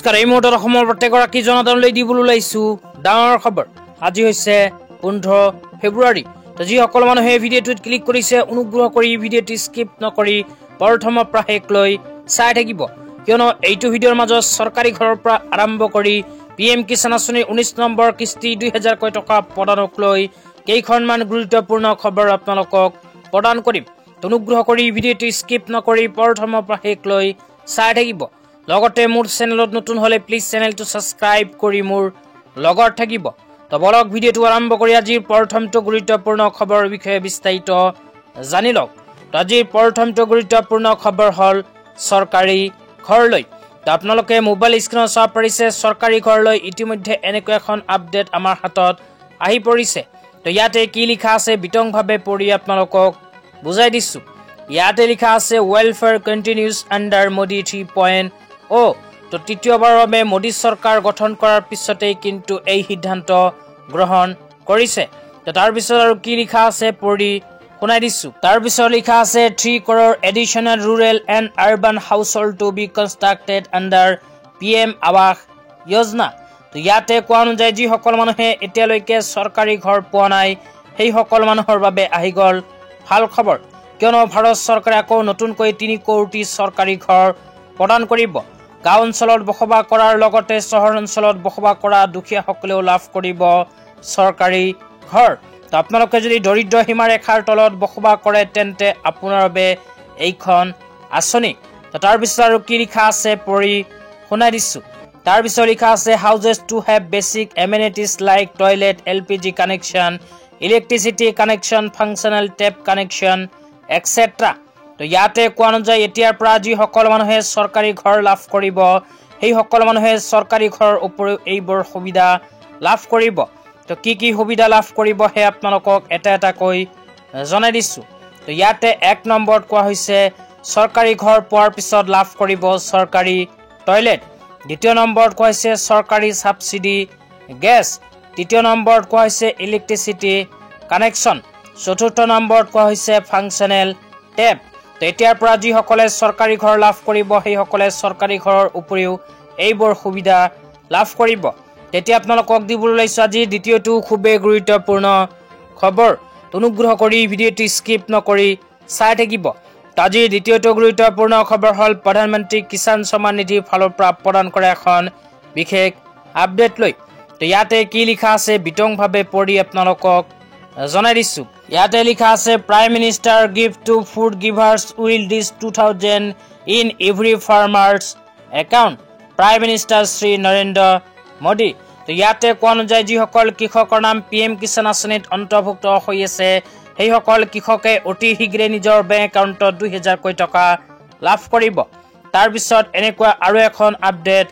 নমস্কাৰ এই মুহূৰ্তত অসমৰ প্ৰত্যেকগৰাকী জনতালৈ দিবলৈ ওলাইছো ডাঙৰ খবৰ। আজি হৈছে 15 ফেব্ৰুৱাৰী। তো যিসকল মানুহে ভিডিঅ'টোত ক্লিক কৰিছে অনুগ্ৰহ কৰি ভিডিঅ'টো স্কিপ নকৰি প্ৰথমৰ পৰা শেষলৈ চাই থাকিব, কিয়নো এইটো ভিডিঅ'ৰ মাজত চৰকাৰী ঘৰৰ পৰা আৰম্ভ কৰি PM কিষাণ আঁচনিৰ 19 নম্বৰ কিস্তি 2000 কোটি টকা প্ৰদানক লৈ কেইখনমান গুৰুত্বপূৰ্ণ খবৰ আপোনালোকক প্ৰদান কৰিম। অনুগ্ৰহ কৰি ভিডিঅ'টো স্কিপ নকৰি প্ৰথমৰ পৰা শেষলৈ চাই থাকিব। লগতে মোৰ চেনেলত নতুন হলে প্লিজ চেনেলটো সাবস্ক্ৰাইব কৰি মোৰ লগত থাকিব। তো বলক ভিডিঅ'টো আৰম্ভ কৰি আজিৰ প্ৰথমটো গুৰুত্বপূৰ্ণ খবৰৰ বিষয়ে বিস্তাৰিত জানি লওক। তো আজিৰ প্ৰথমটো গুৰুত্বপূৰ্ণ খবৰ হল চৰকাৰী ঘৰলৈ। তো আপোনালোকে মোবাইল স্ক্ৰীনত চাব পাৰিছে চৰকাৰী ঘৰলৈ ইতিমধ্যে এনেকুৱা এখন আপডেট আমাৰ হাতত আহি পৰিছে। তো ইয়াতে কি লিখা আছে বিতংভাৱে পঢ়ি আপোনালোকক বুজাই দিছো। ইয়াতে লিখা আছে ওয়েলফেয়াৰ কন্টিনিউজ আন্ডাৰ মোডি 3.0। তো তৃতীয়বাৰৰ বাবে মোদী চৰকাৰ গঠন কৰাৰ পিছতেই কিন্তু এই সিদ্ধান্ত গ্ৰহণ কৰিছে। তো তাৰ পিছত আৰু কি লিখা আছে পঢ়ি শুনাই দিছো। তাৰ পিছত লিখা আছে 3 crore additional rural and urban household to be constructed under PM Awas Yojana. তো ইয়াতে কোৱা অনুযায়ী যিসকল মানুহে এতিয়ালৈকে চৰকাৰী ঘৰ পোৱা নাই সেই সকল মানুহৰ বাবে আহি গল ভাল খবৰ, কিয়নো ভাৰত চৰকাৰে আকৌ নতুনকৈ 3 কোটি চৰকাৰী ঘৰ প্ৰদান কৰিব। গাঁও অঞ্চলত বসবাস কৰাৰ লগতে চহৰ অঞ্চলত বসবাস কৰা দুখীয়াসকলেও লাভ কৰিব চৰকাৰী ঘৰ। তো আপোনালোকে যদি দৰিদ্ৰ সীমা ৰেখাৰ তলত বসবাস কৰে তেন্তে আপোনাৰ বাবে এইখন আঁচনি। তো তাৰ পিছত আৰু কি লিখা আছে পঢ়ি শুনাই দিছো। তাৰ পিছত লিখা আছে houses to have basic amenities like toilet, LPG connection, electricity connection, functional tap connection etcetera. তো ইয়াতে কোৱা অনুযায়ী এতিয়াৰ পৰা যিসকল মানুহে চৰকাৰী ঘৰ লাভ কৰিব সেই সকল মানুহে চৰকাৰী ঘৰৰ উপৰিও এইবোৰ সুবিধা লাভ কৰিব। তো কি সুবিধা লাভ কৰিব হে আপোনালোকক এটা এটাকৈ জনাই দিছো। তো ইয়াতে 1 নম্বৰত কোৱা হৈছে চৰকাৰী ঘৰ পোৱাৰ পিছত লাভ কৰিব চৰকাৰী টয়লেট। 2 নম্বৰত কোৱা হৈছে চৰকাৰী সাবসিডি গেছ। 3 নম্বৰত কোৱা হৈছে ইলেক্ট্ৰিচিটি কানেকশ্যন। 4 নম্বৰত কোৱা হৈছে ফাংচনেল টেপ। তো এতিয়াৰ পৰা যিসকলে চৰকাৰী ঘৰ লাভ কৰিব সেইসকলে চৰকাৰী ঘৰৰ উপৰিও এইবোৰ সুবিধা লাভ কৰিব। তেতিয়া আপোনালোকক দিবলৈ ওলাইছো আজি দ্বিতীয়টো খুবেই গুৰুত্বপূৰ্ণ খবৰ। অনুগ্ৰহ কৰি ভিডিঅ'টো স্কিপ নকৰি চাই থাকিব। আজিৰ দ্বিতীয়টো গুৰুত্বপূৰ্ণ খবৰ হল প্ৰধানমন্ত্ৰী কিষাণ সন্মান নিধিৰ ফালৰ পৰা প্ৰদান কৰা এখন বিশেষ আপডেট লৈ। তো ইয়াতে কি লিখা আছে বিতংভাৱে পঢ়ি আপোনালোকক জনাই দিছো। ইয়াতে লিখা আছে prime minister give to food givers will this 2000 in every farmers account. Prime minister Shri Narendra Modi. তো ইয়াতে কোৱা অনুযায়ী যিসকল কৃষকৰ নাম PM কিষাণ আঁচনিত অন্তৰ্ভুক্ত হৈ আছে সেইসকল কৃষকে অতি শীঘ্ৰে নিজৰ বেংক একাউণ্টত 2000 কোটি টকা লাভ কৰিব। তাৰপিছত এনেকুৱা আৰু এখন আপডেট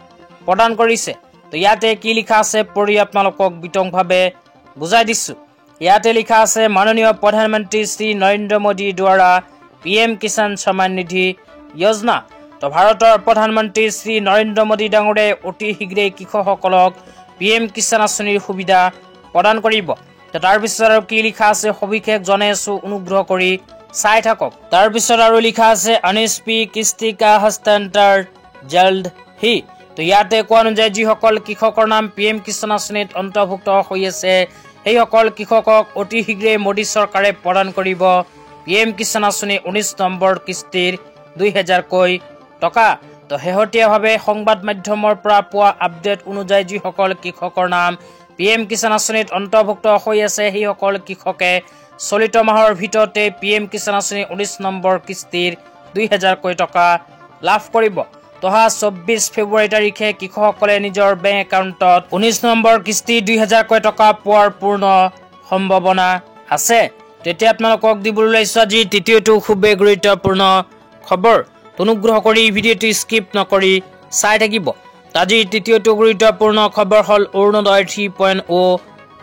প্ৰদান কৰিছে। তো ইয়াতে কি লিখা আছে পঢ়ি আপোনালোকক বিতংভাৱে বুজাই দিছো। ইয়াতে লিখা আছে মাননীয় প্ৰধানমন্ত্ৰী শ্ৰী নৰেন্দ্ৰ মোদীৰ দ্বাৰা PM কিষাণ সন্মান নিধি যোজনা। তো ভাৰতৰ প্ৰধানমন্ত্ৰী শ্ৰী নৰেন্দ্ৰ মোদী ডাঙৰে অতি শীঘ্ৰেই কৃষকসকলক PM কিষাণ আঁচনিৰ সুবিধা প্ৰদান কৰিব। তো তাৰপিছত আৰু কি লিখা আছে সবিশেষ জনাই আছো, অনুগ্ৰহ কৰি চাই থাকক। তাৰপিছত আৰু লিখা আছে NSP কিস্তি কা হস্তান্তৰ জল্দ হি। তো ইয়াতে কোৱা অনুযায়ী যিসকল কৃষকৰ নাম PM কিষাণ আঁচনিত অন্তৰ্ভুক্ত হৈ আছে সেইসকল কৃষকক অতি শীঘ্ৰে মোদী চৰকাৰে প্ৰদান কৰিব PM কিষাণ আঁচনি 19 নম্বৰ কিস্তিৰ 2000 কোটি টকা। তো শেহতীয়াভাৱে সংবাদ মাধ্যমৰ পৰা পোৱা আপডেট অনুযায়ী যিসকল কৃষকৰ নাম PM কিষাণ আঁচনিত অন্তৰ্ভুক্ত হৈ আছে সেইসকল কৃষকে চলিত মাহৰ ভিতৰতে PM কিষাণ আঁচনি 19 নম্বৰ কিস্তিৰ 2000 কোটি টকা লাভ কৰিব। তহা 24 ফেব্ৰুৱাৰী তাৰিখে কৃষকসকলে নিজৰ বেংক একাউণ্টত 19 নম্বৰ কিস্তি 2000 কোটি টকা পোৱাৰ পূৰ্ণ সম্ভাৱনা আছে। তেতিয়া আপোনালোকক দিবলৈ ওলাইছো আজি তৃতীয়টো খুবেই গুৰুত্বপূৰ্ণ খবৰ। অনুগ্ৰহ কৰি ভিডিঅ'টো স্কিপ নকৰি চাই থাকিব। আজিৰ তৃতীয়টো গুৰুত্বপূৰ্ণ খবৰ হল অৰুণোদয় 3.0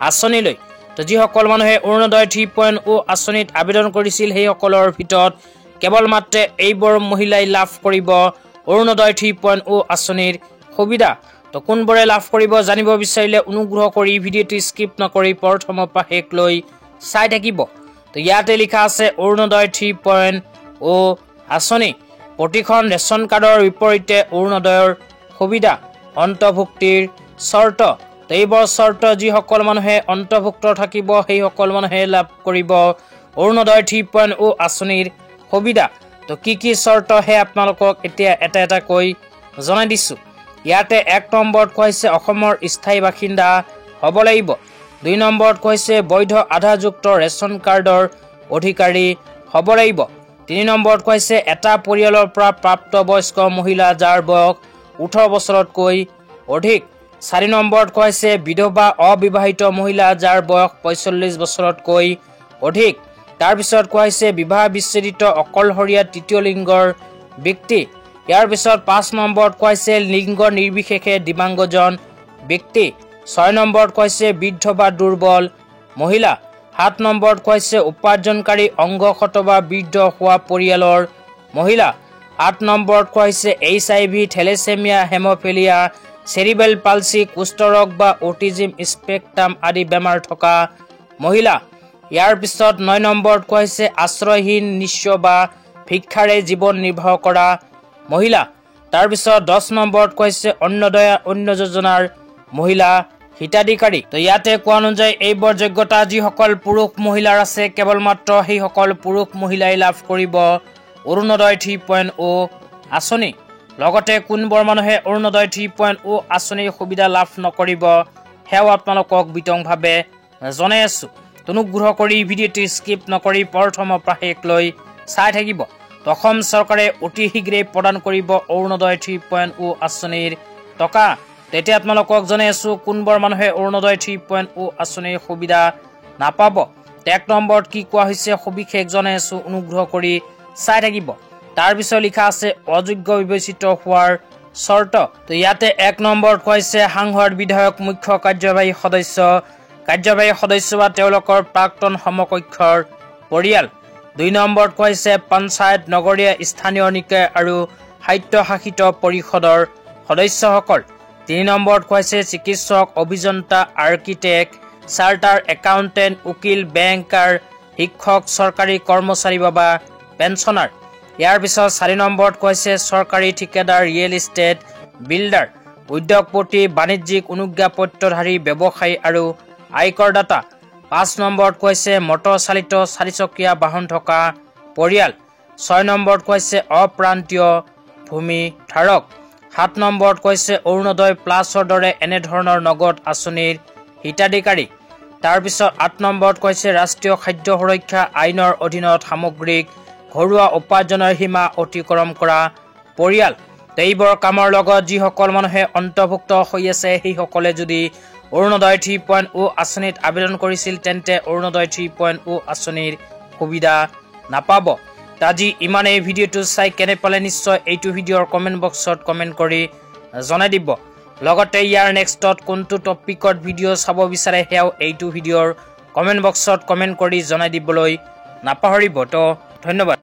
আঁচনিলৈ। তো যিসকল মানুহে অৰুণোদয় 3.0 আঁচনিত আবেদন কৰিছিল সেইসকলৰ ভিতৰত কেৱল মাত্ৰ এইবোৰ মহিলাই লাভ কৰিব অৰুণোদয় 3.0 আঁচনিৰ সুবিধা। তো কোনবোৰে লাভ কৰিব জানিব বিচাৰিলে অনুগ্ৰহ কৰি ভিডিঅ'টো স্কিপ নকৰি প্ৰথমৰ পৰা শেষলৈ চাই থাকিব। তো ইয়াতে লিখা আছে অৰুণোদয় 3.0 আঁচনি। প্ৰতিখন ৰেচন কাৰ্ডৰ বিপৰীতে অৰুণোদয়ৰ সুবিধা অন্তৰ্ভুক্তিৰ চৰ্ত এইবোৰ চৰ্ত যিসকল মানুহে অন্তৰ্ভুক্ত থাকিব সেই সকল মানুহে লাভ কৰিব অৰুণোদয় 3.0 আঁচনিৰ সুবিধা তো কি চৰ্ত হে আপোনালোকক এতিয়া এটা কৈ জনাই দিছো ইয়াতে 1 নম্বৰত কৈছে অসমৰ স্থায়ী বাসিন্দা হ'ব লাগিব 2 নম্বৰত কৈছে বৈধ আধাৰযুক্ত ৰেচন কাৰ্ডৰ অধিকাৰী হ'ব লাগিব 3 নম্বৰত কৈছে এটা পৰিয়ালৰ পৰা প্ৰাপ্তবয়স্ক মহিলা যাৰ বয়স 18 বছৰতকৈ অধিক 4 নম্বৰত কৈছে বিধৱা অবিবাহিত মহিলা যাৰ বয়স 45 বছৰতকৈ অধিক তাৰ পিছত কৈছে বিবাহ বিচ্ছেদিত অকলহৰীয়া তৃতীয় লিংগৰ ব্যক্তি ইয়াৰ পিছত 5 নম্বৰত কৈছে লিংগ নিৰ্বিশেষে দিবাংগজন ব্যক্তি 6 নম্বৰত কৈছে বৃদ্ধ বা দুৰ্বল মহিলা 7 নম্বৰত কৈছে উপাৰ্জনকাৰী অংগক্ষত বা বৃদ্ধ হোৱা পৰিয়ালৰ মহিলা 8 নম্বৰত কৈছে HIV থ্যালেচেমিয়া হেমোফিলিয়া সেৰিবেল পালসি কুষ্ঠৰোগ বা অটিজম স্পেক্ট্ৰাম আদি বেমাৰ থকা মহিলা ইয়াৰ পিছত 9 নম্বৰত কৈছে আশ্ৰয়হীন নিঃস্ব বা ভিক্ষাৰে জীৱন নিৰ্বাহ কৰা মহিলা তাৰ পিছত 10 নম্বৰত কৈছে অন্নদয়া অন্ন যোজনাৰ মহিলা হিতাধিকাৰী তো ইয়াতে কোৱা অনুযায়ী এইবোৰ যোগ্যতা যিসকল পুৰুষ মহিলাৰ আছে কেৱল মাত্ৰ সেই সকল পুৰুষ মহিলাই লাভ কৰিব অৰুণোদয় 3.0 আঁচনি লগতে কোনবোৰ মানুহে অৰুণোদয় 3.0 আঁচনিৰ সুবিধা লাভ নকৰিব হেও আপোনালোকক বিতংভাৱে জনাই আছো অনুগ্ৰহ কৰি ভিডিঅ'টি স্কিপ নকৰি প্ৰথমৰ পৰা শেষলৈ চাই থাকিব অসম চৰকাৰে অতি শীঘ্ৰে প্ৰদান কৰিব অৰুণোদয় 3.0 আঁচনিৰ টকা তেতিয়া আপোনালোকক জনাই আছো কোনবোৰ মানুহে অৰুণোদয় 3.0 আঁচনিৰ সুবিধা নাপাব 1 নম্বৰত কি কোৱা হৈছে সবিশেষ জনাই আছো অনুগ্ৰহ কৰি চাই থাকিব তাৰ পিছত লিখা আছে অযোগ্য বিবেচিত হোৱাৰ চৰ্ত তো ইয়াতে 1 নম্বৰত কৈছে সাংসদ বিধায়ক মুখ্য কাৰ্যবাহী সদস্য বা তেওঁলোকৰ প্ৰাক্তন সমকক্ষৰ পৰিয়াল 2 নম্বৰত কৈছে পঞ্চায়ত নগৰীয়া স্থানীয় নিকায় আৰু স্বায়ত্তশাসিত পৰিষদৰ সদস্যসকল 3 নম্বৰত কৈছে চিকিৎসক অভিযন্তা আৰ্কিটেক্ট চাৰ্টাৰ একাউণ্টেণ্ট উকিল বেংকাৰ শিক্ষক চৰকাৰী কৰ্মচাৰী বা পেঞ্চনাৰ ইয়াৰ পিছত 4 নম্বৰত কৈছে চৰকাৰী ঠিকাদাৰ ৰিয়েল এষ্টেট বিল্ডাৰ উদ্যোগপতি বাণিজ্যিক অনুজ্ঞাপত্ৰধাৰী ব্যৱসায়ী আৰু আয়কৰদাতা 5 নম্বৰত কৈছে মটৰ চালিত চাৰিচকীয়া বাহন থকা পৰিয়াল 6 নম্বৰত কৈছে অপ্ৰান্তীয় ভূমি ধাৰক 7 নম্বৰত কৈছে অৰুণোদয় প্লাছৰ দৰে এনে ধৰণৰ নগদ আঁচনিৰ হিতাধিকাৰী তাৰ পিছত 8 নম্বৰত কৈছে ৰাষ্ট্ৰীয় খাদ্য সুৰক্ষা আইনৰ অধীনত সামগ্ৰিক ঘৰুৱা উপাৰ্জনৰ সীমা অতিক্ৰম কৰা পৰিয়াল এইবোৰ কামৰ লগত যিসকল মানুহে অন্তৰ্ভুক্ত হৈ আছে সেই সকলে যদি অৰুণোদয় 3.0 আঁচনিত আবেদন কৰিছিল তেন্তে অৰুণোদয় 3.0 আঁচনিৰ সুবিধা নাপাব আজি ইমানেই ভিডিঅ'টো চাই কেনে পালে নিশ্চয় এইটো ভিডিঅ'ৰ কমেন্ট বক্সত কমেন্ট কৰি জনাই দিব লগতে ইয়াৰ নেক্সটত কোনটো টপিকত ভিডিঅ' চাব বিচাৰে হেও এইটো ভিডিঅ'ৰ কমেন্ট বক্সত কমেন্ট কৰি জনাই দিবলৈ নাপাহৰিব তো ধন্যবাদ।